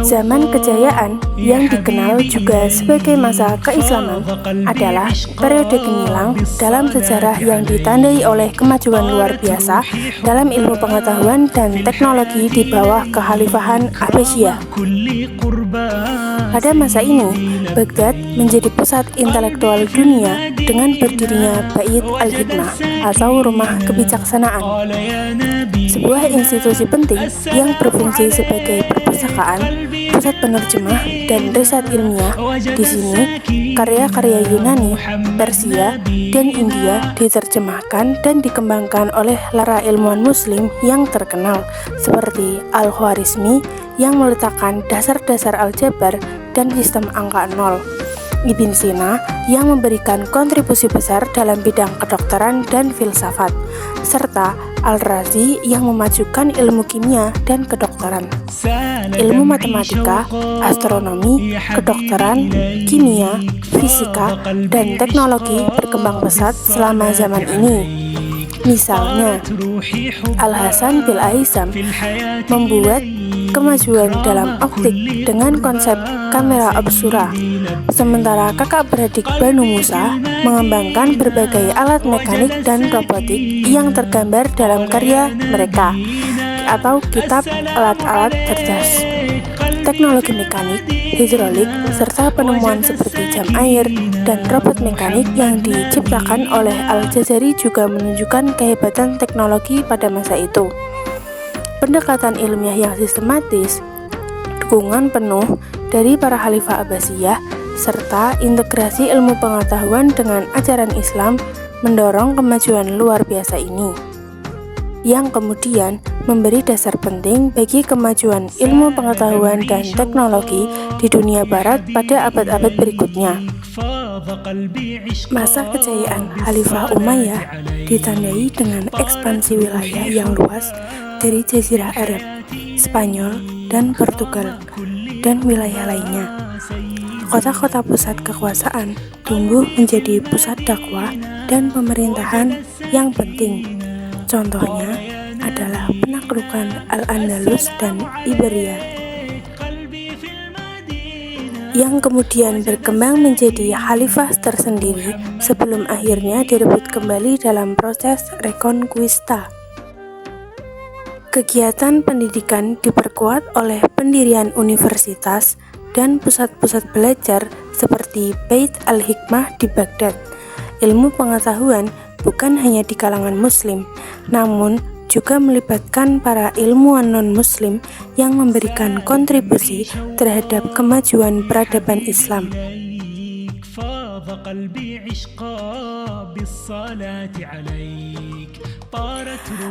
Zaman kejayaan yang dikenal juga sebagai masa keislaman adalah periode gemilang dalam sejarah yang ditandai oleh kemajuan luar biasa dalam ilmu pengetahuan dan teknologi di bawah kekhalifahan Abbasiyah. Pada masa ini, Baghdad menjadi pusat intelektual dunia dengan berdirinya Bait al-Hikmah atau Rumah Kebijaksanaan, sebuah institusi penting yang berfungsi sebagai perpustakaan, pusat penerjemah, dan riset ilmiah. Di sini, karya-karya Yunani, Persia, dan India diterjemahkan dan dikembangkan oleh para ilmuwan Muslim yang terkenal, seperti Al-Khwarizmi yang meletakkan dasar-dasar aljabar dan sistem angka nol, Ibn Sina yang memberikan kontribusi besar dalam bidang kedokteran dan filsafat, serta Al-Razi yang memajukan ilmu kimia dan kedokteran. Ilmu matematika, astronomi, kedokteran, kimia, fisika, dan teknologi berkembang pesat selama zaman ini. Misalnya, Al-Hasan bil Aisam membuat kemajuan dalam optik dengan konsep kamera obsura, sementara kakak beradik Banu Musa mengembangkan berbagai alat mekanik dan robotik yang tergambar dalam karya mereka atau kitab alat-alat cerdas. Teknologi mekanik, hidrolik, serta penemuan seperti jam air dan robot mekanik yang diciptakan oleh Al-Jazari juga menunjukkan kehebatan teknologi pada masa itu. Pendekatan ilmiah yang sistematis, dukungan penuh dari para khalifah Abbasiyah, serta integrasi ilmu pengetahuan dengan ajaran Islam mendorong kemajuan luar biasa ini, yang kemudian memberi dasar penting bagi kemajuan ilmu pengetahuan dan teknologi di dunia barat pada abad-abad berikutnya. Masa kejayaan Khalifah Umayyah ditandai dengan ekspansi wilayah yang luas dari Jazirah Arab, Spanyol, dan Portugal, dan wilayah lainnya. Kota-kota pusat kekuasaan tumbuh menjadi pusat dakwah dan pemerintahan yang penting. Contohnya adalah penaklukan Al-Andalus dan Iberia, yang kemudian berkembang menjadi khalifah tersendiri sebelum akhirnya direbut kembali dalam proses Reconquista. Kegiatan pendidikan diperkuat oleh pendirian universitas dan pusat-pusat belajar seperti Bait al-Hikmah di Baghdad. Ilmu pengetahuan bukan hanya di kalangan Muslim, namun juga melibatkan para ilmuwan non-Muslim yang memberikan kontribusi terhadap kemajuan peradaban Islam.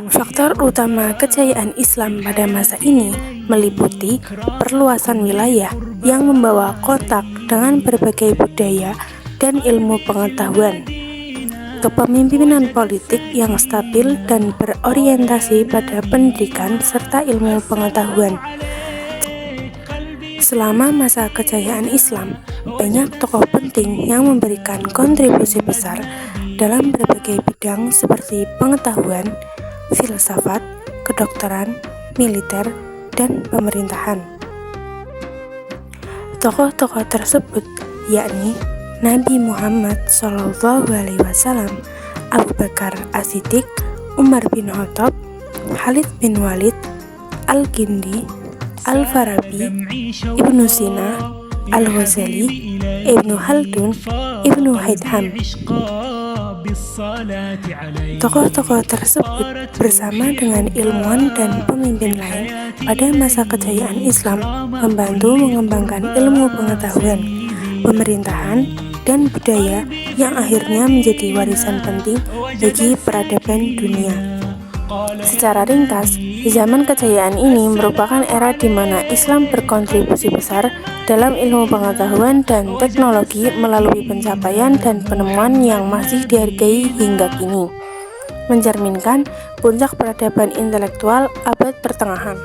Faktor utama kejayaan Islam pada masa ini meliputi perluasan wilayah yang membawa kontak dengan berbagai budaya dan ilmu pengetahuan, kepemimpinan politik yang stabil dan berorientasi pada pendidikan serta ilmu pengetahuan. Selama masa kejayaan Islam, banyak tokoh penting yang memberikan kontribusi besar dalam berbagai bidang seperti pengetahuan, filsafat, kedokteran, militer, dan pemerintahan. Tokoh-tokoh tersebut yakni Nabi Muhammad SAW, Abu Bakar As-Siddiq, Umar bin Khattab, Khalid bin Walid, Al-Kindi, Al-Farabi, Ibnu Sina, Al-Ghazali, Ibnu Khaldun, Ibnu Haytham. Tokoh-tokoh tersebut bersama dengan ilmuwan dan pemimpin lain pada masa kejayaan Islam membantu mengembangkan ilmu pengetahuan, pemerintahan, dan budaya yang akhirnya menjadi warisan penting bagi peradaban dunia. Secara ringkas, zaman kejayaan ini merupakan era di mana Islam berkontribusi besar dalam ilmu pengetahuan dan teknologi melalui pencapaian dan penemuan yang masih dihargai hingga kini, mencerminkan puncak peradaban intelektual abad pertengahan.